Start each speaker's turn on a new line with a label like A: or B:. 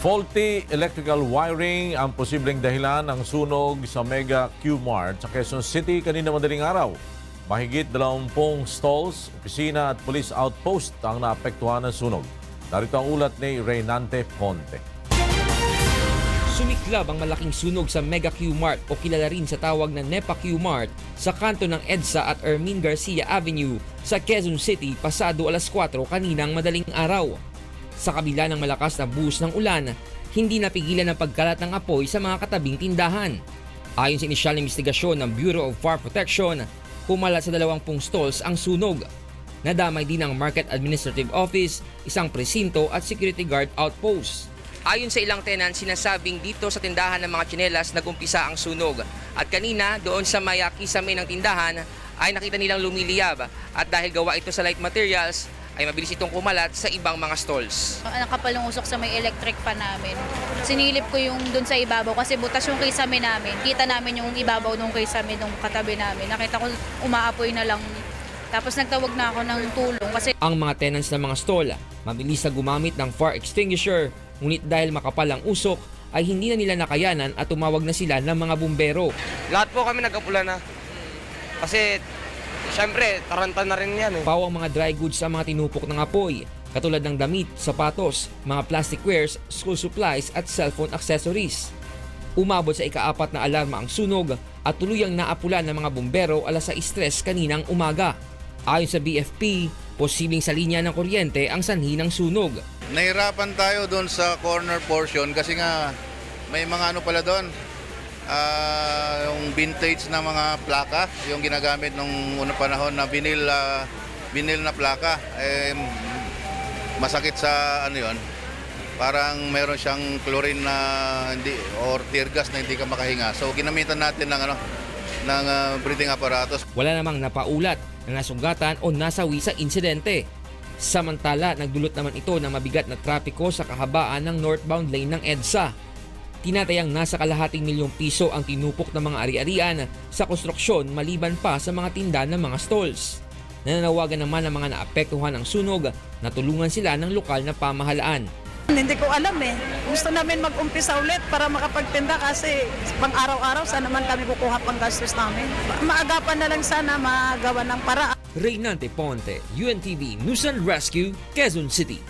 A: Faulty electrical wiring ang posibleng dahilan ng sunog sa Mega Q-Mart sa Quezon City kanina madaling araw. Mahigit 20 stalls, opisina at police outpost ang naapektuhan ng sunog. Narito ang ulat ni Reynante Ponte.
B: Sumiklab ang malaking sunog sa Mega Q-Mart o kilala rin sa tawag na NEPA Q-Mart sa kanto ng EDSA at Ermine Garcia Avenue sa Quezon City pasado alas 4 kaninang madaling araw. Sa kabila ng malakas na buhos ng ulan, hindi napigilan ang pagkalat ng apoy sa mga katabing tindahan. Ayon sa inisyal na investigasyon ng Bureau of Fire Protection, kumalat sa 20 stalls ang sunog. Nadamay din ang Market Administrative Office, isang presinto at security guard outpost. Ayon sa ilang tenant, sinasabing dito sa tindahan ng mga tsinelas nagumpisa ang sunog. At kanina, doon sa may kisame ng tindahan, ay nakita nilang lumiliyab. At dahil gawa ito sa light materials, ay mabilis itong kumalat sa ibang mga stalls.
C: Nakapal ng usok sa may electric fan namin. Sinilip ko yung dun sa ibabaw kasi butas yung kisame namin. Kita namin yung ibabaw nung kisame nung katabi namin. Nakita ko umaapoy na lang. Tapos nagtawag na ako ng tulong kasi
B: Ang mga tenants ng mga stall, mabilis na gumamit ng fire extinguisher. Ngunit dahil makapal ang usok, ay hindi na nila nakayanan at tumawag na sila ng mga bumbero.
D: Lahat po kami nagkapula na. Kasi, syempre, taranta na rin yan eh.
B: Pawang mga dry goods ang mga tinupok ng apoy, katulad ng damit, sapatos, mga plastic wares, school supplies at cellphone accessories. Umabot sa ika-4 na alarma ang sunog at tuluyang naapula ng mga bumbero alas 6:03 kaninang umaga. Ayon sa BFP, posibleng sa linya ng kuryente ang sanhi ng sunog.
E: Nahirapan tayo doon sa corner portion kasi nga may mga ano pala doon, yung vintage na mga plaka, yung ginagamit nung unang panahon na vinyl na plaka. Masakit sa ano yun, parang meron siyang chlorine na hindi, or tear gas na hindi ka makahinga. So ginamitan natin ng breathing apparatus.
B: Wala namang napaulat na nasugatan o nasawi sa insidente. Samantala, nagdulot naman ito ng mabigat na trapiko sa kahabaan ng northbound lane ng EDSA. Tinatayang nasa kalahating milyong piso ang tinupok ng mga ari-arian sa konstruksyon maliban pa sa mga tinda ng mga stalls. Nananawagan naman ang mga naapektuhan ng sunog na tulungan sila ng lokal na pamahalaan.
F: Hindi ko alam eh. Gusto namin mag-umpisa ulit para makapagtinda kasi pang araw-araw saan naman kami kukuha pang gastos namin. Maagapan na lang sana magawa ng paraan.
B: Reynante Ponte, UNTV News and Rescue, Quezon City.